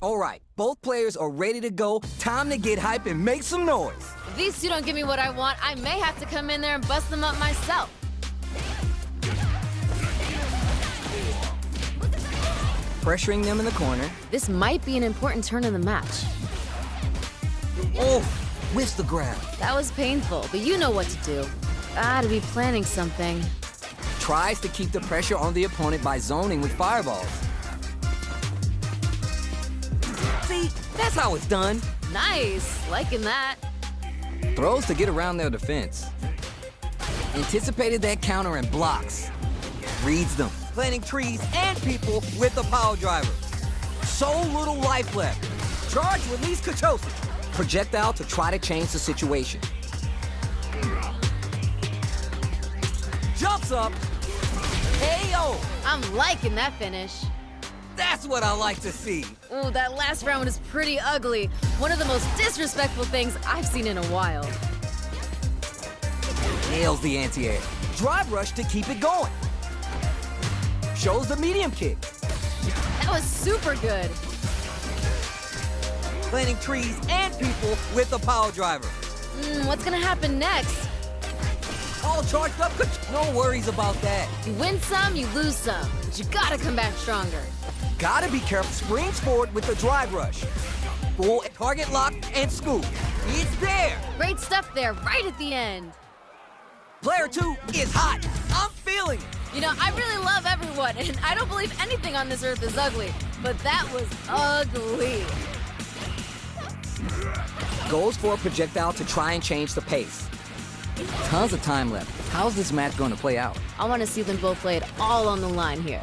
All right, both players are ready to go. Time to get hype and make some noise. If these two don't give me what I want, I may have to come in there and bust them up myself. Pressuring them in the corner. This might be an important turn in the match. Oh, whiffs the grab. That was painful, but you know what to do. Gotta be planning something. Tries to keep the pressure on the opponent by zoning with fireballs. See, that's how it's done. Nice, liking that. Throws to get around their defense. Anticipated that counter and blocks. Reads them, planting trees and people with the power driver. So little life left. Charge release Kachosi. Projectile to try to change the situation. Jumps up. KO. I'm liking that finish. That's what I like to see. Ooh, that last round was pretty ugly. One of the most disrespectful things I've seen in a while. Nails the anti-air. Drive rush to keep it going. Shows the medium kick. That was super good. Planting trees and people with the power driver. What's gonna happen next? All charged up. No worries about that. You win some, you lose some. But you gotta come back stronger. Gotta be careful. Springs forward with the drive rush. Full target lock and scoop. It's there. Great stuff there, right at the end. Player 2 is hot. I'm feeling it. You know, I really love everyone, and I don't believe anything on this earth is ugly. But that was ugly. Goes for a projectile to try and change the pace. Tons of time left. How's this match going to play out? I want to see them both lay it all on the line here.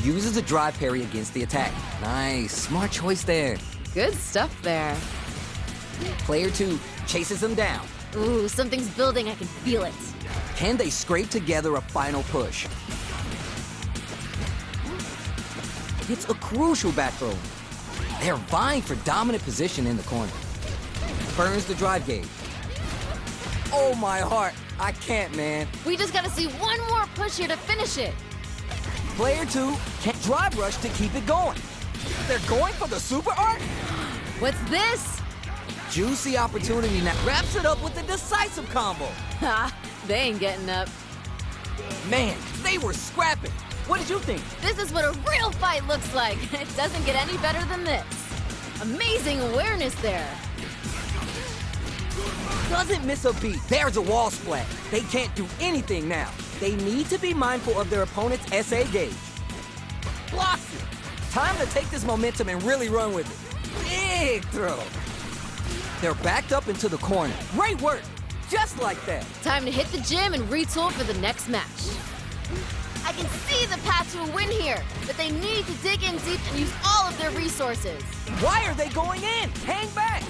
Uses a drive parry against the attack. Nice, smart choice there. Good stuff there. Player 2 chases him down. Ooh, something's building, I can feel it. Can they scrape together a final push? It's a crucial back throw. They're vying for dominant position in the corner. Burns the drive gauge. Oh, my heart. I can't, man. We just gotta see one more push here to finish it. Player 2 can't drive rush to keep it going. They're going for the super art? What's this? Juicy opportunity now. Wraps it up with a decisive combo. Ha, they ain't getting up. Man, they were scrapping. What did you think? This is what a real fight looks like. It doesn't get any better than this. Amazing awareness there. Doesn't miss a beat. There's a wall splat. They can't do anything now. They need to be mindful of their opponent's SA gauge. Blocks it. Time to take this momentum and really run with it. Big throw. They're backed up into the corner. Great work. Just like that. Time to hit the gym and retool for the next match. I can see the path to a win here, but they need to dig in deep and use all of their resources. Why are they going in? Hang back.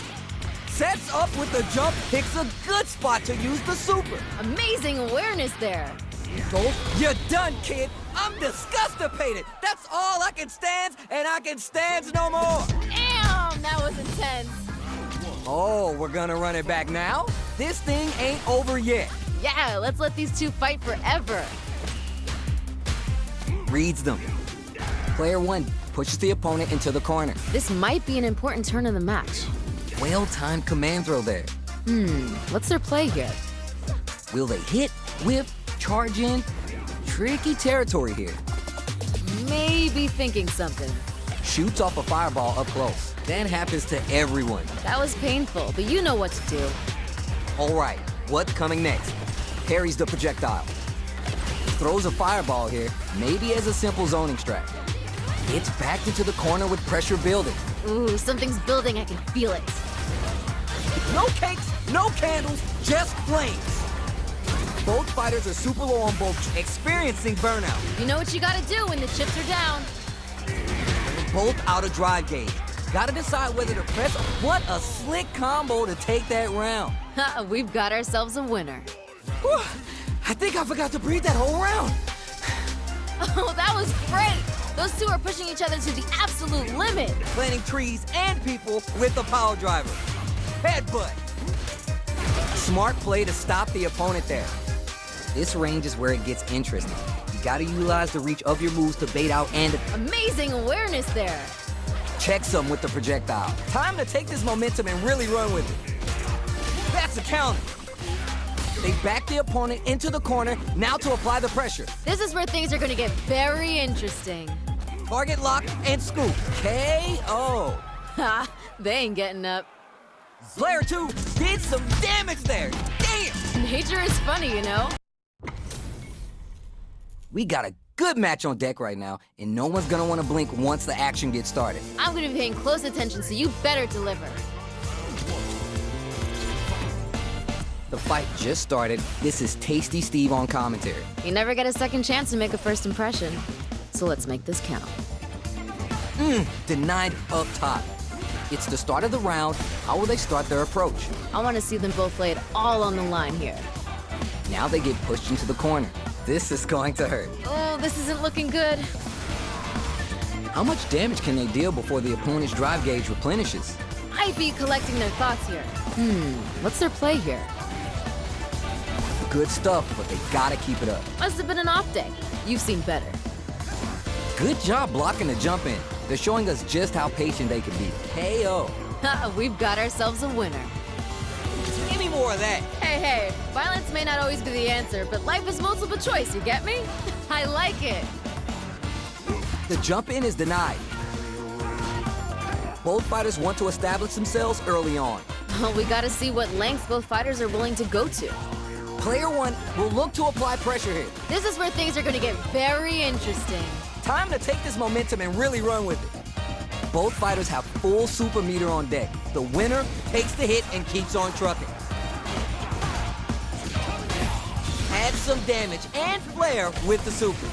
Sets up with the jump, picks a good spot to use the super. Amazing awareness there. You're done, kid. I'm disgustipated. That's all I can stand, and I can stand no more. Damn, that was intense. Oh, we're gonna run it back now? This thing ain't over yet. Yeah, let's let these two fight forever. Reads them. Player 1 pushes the opponent into the corner. This might be an important turn in the match. Well-timed command throw there. What's their play here? Will they hit, whip, charge in? Tricky territory here. Maybe thinking something. Shoots off a fireball up close. That happens to everyone. That was painful, but you know what to do. All right, what's coming next? Parries the projectile. Throws a fireball here, maybe as a simple zoning strat. It's backed into the corner with pressure building. Ooh, something's building, I can feel it. No cakes, no candles, just flames. Both fighters are super low on both, experiencing burnout. You know what you gotta do when the chips are down. Both out of drive gauge. Gotta decide whether to press. What a slick combo to take that round. We've got ourselves a winner. Whew, I think I forgot to breathe that whole round. Oh, that was great. Those two are pushing each other to the absolute limit. Planting trees and people with the power driver. Headbutt. Smart play to stop the opponent there. This range is where it gets interesting. You Gotta utilize the reach of your moves to bait out and Amazing awareness there. check some with the projectile. Time to take this momentum and really run with it. That's a counter. They back the opponent into the corner, now to apply the pressure. This is where things are gonna get very interesting. Target lock and scoop. KO. Ha, they ain't getting up. Player 2 did some damage there. Damn! Nature is funny, you know? We got a good match on deck right now, and no one's gonna want to blink once the action gets started. I'm gonna be paying close attention, so you better deliver. The fight just started. This is Tasty Steve on commentary. You never get a second chance to make a first impression. So let's make this count. Denied up top. It's the start of the round. How will they start their approach? I want to see them both lay it all on the line here. Now they get pushed into the corner. This is going to hurt. Oh, this isn't looking good. How much damage can they deal before the opponent's drive gauge replenishes? Might be collecting their thoughts here. What's their play here? Good stuff, but they gotta keep it up. Must have been an off day. You've seen better. Good job blocking the jump in. They're showing us just how patient they can be. KO. We've got ourselves a winner. Give me more of that. Hey, violence may not always be the answer, but life is multiple choice, you get me? I like it. The jump in is denied. Both fighters want to establish themselves early on. Well, we gotta see what lengths both fighters are willing to go to. Player 1 will look to apply pressure here. This is where things are gonna get very interesting. Time to take this momentum and really run with it. Both fighters have full super meter on deck. The winner takes the hit and keeps on trucking. Adds some damage and flair with the super.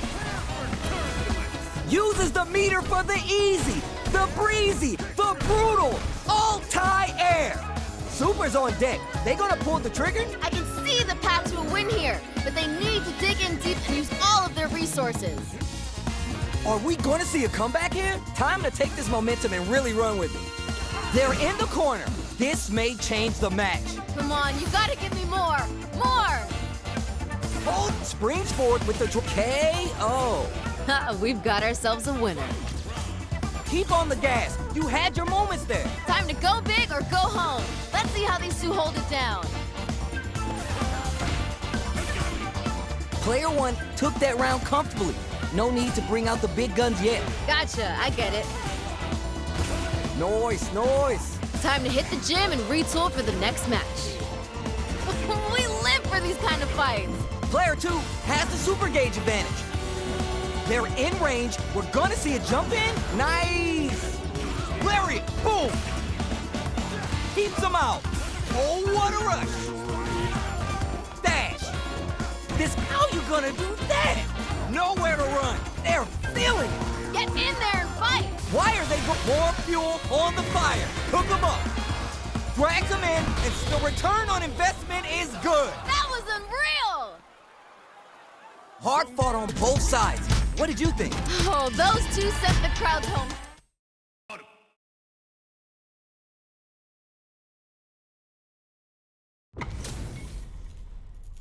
Uses the meter for the easy, the breezy, the brutal, all tie air. Super's on deck. They gonna pull the trigger? I can see the path to a win here, but they need to dig in deep and use all of their resources. Are we gonna see a comeback here? Time to take this momentum and really run with it. They're in the corner. This may change the match. Come on, you gotta give me more! More! Bolt springs forward with the KO. We've got ourselves a winner. Keep on the gas. You had your moments there. Time to go big or go home. Let's see how these two hold it down. Player 1 took that round comfortably. No need to bring out the big guns yet. Gotcha, I get it. Noise. Time to hit the gym and retool for the next match. We live for these kind of fights. Player 2 has the super gauge advantage. They're in range. We're gonna see a jump in. Nice. Lariat, boom. Keeps them out. Oh, what a rush. Dash. How you gonna do that? Nowhere to run. They're feeling it. Get in there and fight. Why are they put more fuel on the fire? Hook them up. Drags them in, and the return on investment is good. That was unreal. Hard fought on both sides. What did you think? Oh, those two sent the crowds home.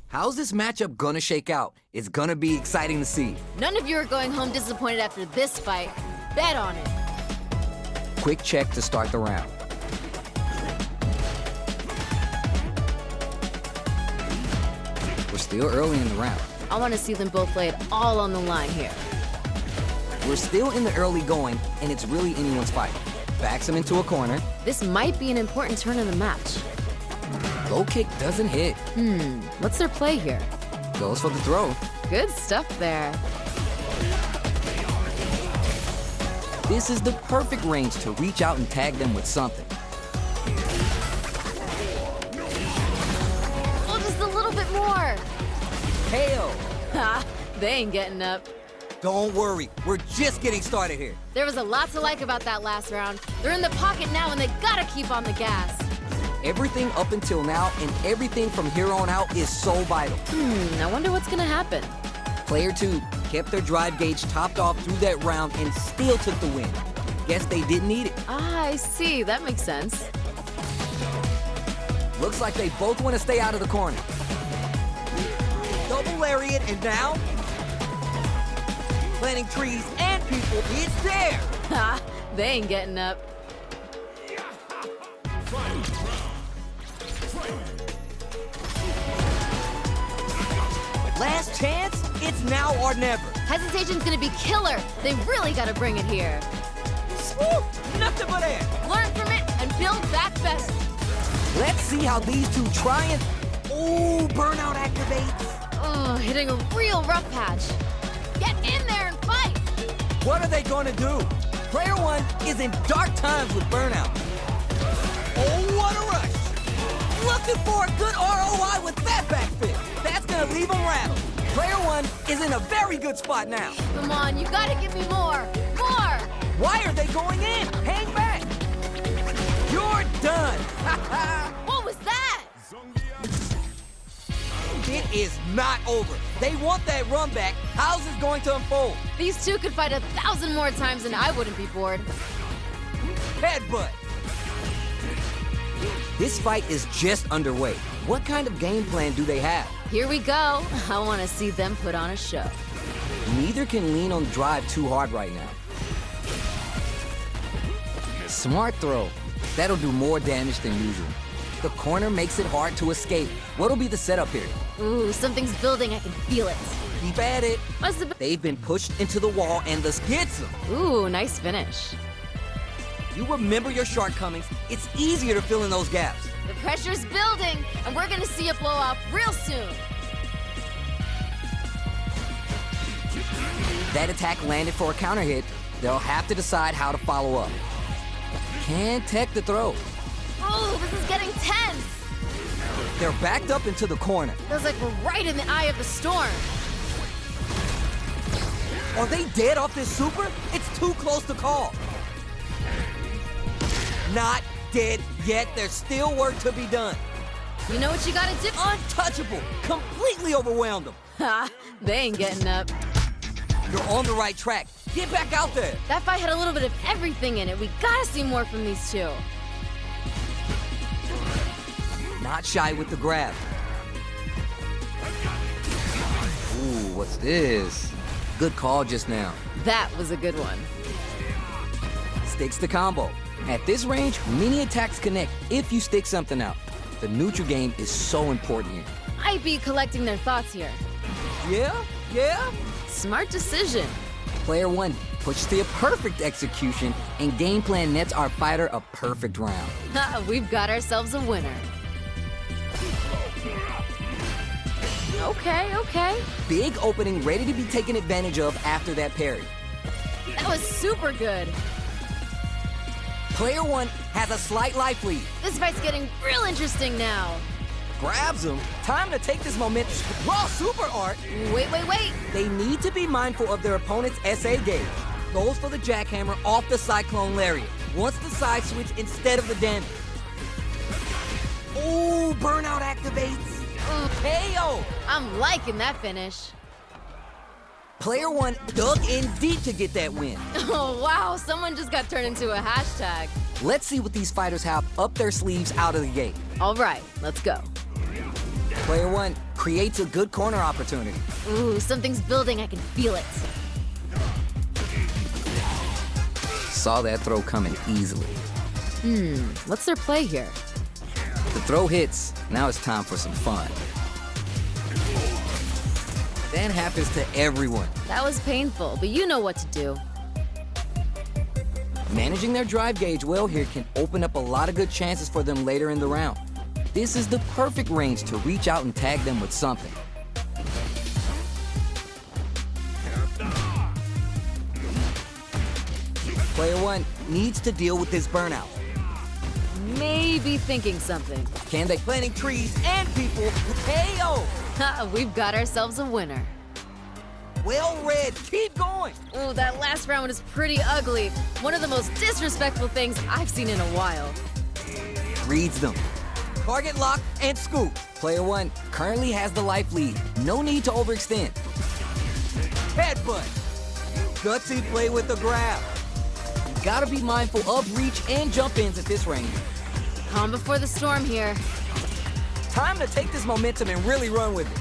How's this matchup gonna shake out? It's gonna be exciting to see. None of you are going home disappointed after this fight. Bet on it. Quick check to start the round. We're still early in the round. I want to see them both lay it all on the line here. We're still in the early going, and it's really anyone's fight. Backs him into a corner. This might be an important turn in the match. Low kick doesn't hit. What's their play here? Goes for the throw. Good stuff there. This is the perfect range to reach out and tag them with something. Oh, just a little bit more. KO. Ha, they ain't getting up. Don't worry, we're just getting started here. There was a lot to like about that last round. They're in the pocket now, and they gotta keep on the gas. Everything up until now and everything from here on out is so vital. I wonder what's gonna happen. Player 2 kept their drive gauge topped off through that round and still took the win. Guess they didn't need it. Ah, I see. That makes sense. Looks like they both want to stay out of the corner. Double lariat, and now planting trees and people. It's there. Ha! They ain't getting up. Last chance? It's now or never. Hesitation's gonna be killer. They really gotta bring it here. Woo! Nothing but air. Learn from it and build back best. Let's see how these two try and... Ooh, burnout activates. Oh, hitting a real rough patch. Get in there and fight. What are they gonna do? Player one is in dark times with burnout. Oh, what a rush. Looking for a good ROI with that backflip. That's gonna leave him rattled. Player one is in a very good spot now. Come on, you gotta give me more. More! Why are they going in? Hang back. You're done. What was that? It is not over. They want that run back. How's this going to unfold? These two could fight 1,000 more times and I wouldn't be bored. Headbutt. This fight is just underway. What kind of game plan do they have? Here we go. I want to see them put on a show. Neither can lean on drive too hard right now. Smart throw. That'll do more damage than usual. The corner makes it hard to escape. What'll be the setup here? Ooh, something's building. I can feel it. Keep at it. Must have been... They've been pushed into the wall and this gets them. Ooh, nice finish. You remember your shortcomings. It's easier to fill in those gaps. The pressure's building, and we're gonna see a blow off real soon. That attack landed for a counter hit. They'll have to decide how to follow up. Can't tech the throw. Ooh, this is getting tense. They're backed up into the corner. Feels like we're right in the eye of the storm. Are they dead off this super? It's too close to call. Not dead yet. There's still work to be done. You know what you gotta do? Untouchable. Completely overwhelmed them. Ha! They ain't getting up. You're on the right track. Get back out there. That fight had a little bit of everything in it. We gotta see more from these two. Not shy with the grab. Ooh, what's this? Good call just now. That was a good one. Sticks the combo. At this range, many attacks connect if you stick something out. The neutral game is so important here. I'd be collecting their thoughts here. Yeah? Smart decision. Player one pushes to a perfect execution, and game plan nets our fighter a perfect round. Ha, we've got ourselves a winner. Okay. Big opening ready to be taken advantage of after that parry. That was super good. Player one has a slight life lead. This fight's getting real interesting now. Grabs him. Time to take this momentum. Raw super art. Wait. They need to be mindful of their opponent's SA gauge. Goes for the jackhammer off the Cyclone Lariat. Wants the side switch instead of the damage. Ooh, burnout activates. KO. I'm liking that finish. Player one dug in deep to get that win. Oh, wow. Someone just got turned into a hashtag. Let's see what these fighters have up their sleeves out of the gate. All right, let's go. Player one creates a good corner opportunity. Ooh, something's building. I can feel it. Saw that throw coming easily. What's their play here? The throw hits. Now it's time for some fun. That happens to everyone. That was painful, but you know what to do. Managing their drive gauge well here can open up a lot of good chances for them later in the round. This is the perfect range to reach out and tag them with something. Player one needs to deal with this burnout. Maybe thinking something. Can they planting trees and people? KO! Ha, we've got ourselves a winner. Well read. Keep going. Ooh, that last round was pretty ugly. One of the most disrespectful things I've seen in a while. Reads them. Target lock and scoop. Player one currently has the life lead. No need to overextend. Headbutt. Gutsy play with the grab. You gotta be mindful of reach and jump ins at this range. Calm before the storm here. Time to take this momentum and really run with it.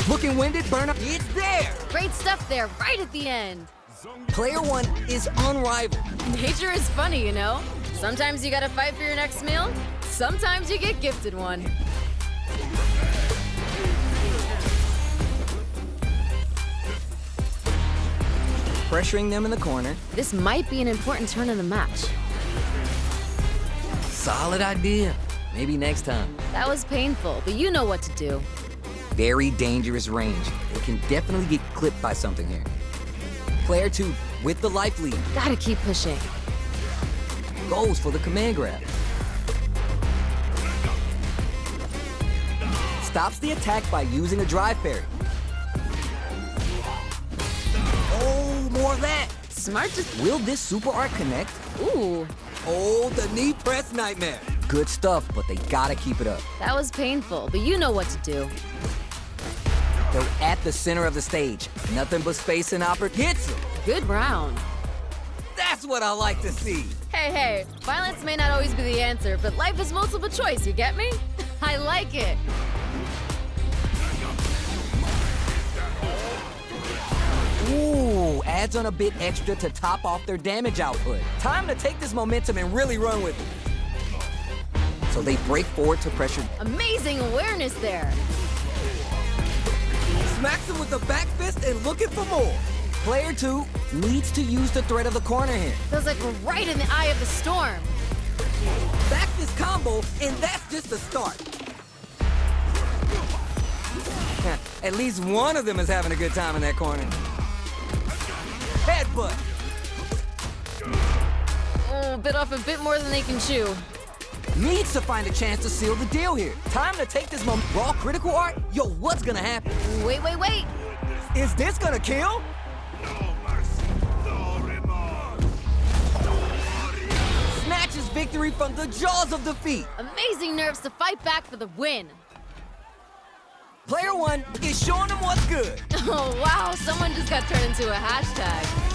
Looking winded, burn-up, it's there! Great stuff there, right at the end. Player one is unrivaled. Nature is funny, you know? Sometimes you gotta fight for your next meal, sometimes you get gifted one. Pressuring them in the corner. This might be an important turn in the match. Solid idea. Maybe next time. That was painful, but you know what to do. Very dangerous range. They can definitely get clipped by something here. Player two with the life lead. Gotta keep pushing. Goes for the command grab. Stops the attack by using a drive parry. Oh, more of that. Smart just... Will this super art connect? Ooh, Oh, the knee press nightmare. Good stuff, but they gotta keep it up. that was painful, but you know what to do. They're at the center of the stage. Nothing but space and hits them. Good round. That's what I like to see. Hey, violence may not always be the answer, but life is multiple choice, you get me? I like it. Ooh, adds on a bit extra to top off their damage output. Time to take this momentum and really run with it. So they break forward to pressure. Amazing awareness there. Smacks him with the back fist and looking for more. Player two needs to use the threat of the corner here. Feels like we're right in the eye of the storm. Back this combo, and that's just the start. At least one of them is having a good time in that corner. Headbutt. Oh, bit off a bit more than they can chew. Needs to find a chance to seal the deal here. Time to take this moment. Raw critical art? Yo, what's gonna happen? Wait. Is this gonna kill? Snatches victory from the jaws of defeat. Amazing nerves to fight back for the win. Player one is showing them what's good. Oh, wow, someone just got turned into a hashtag.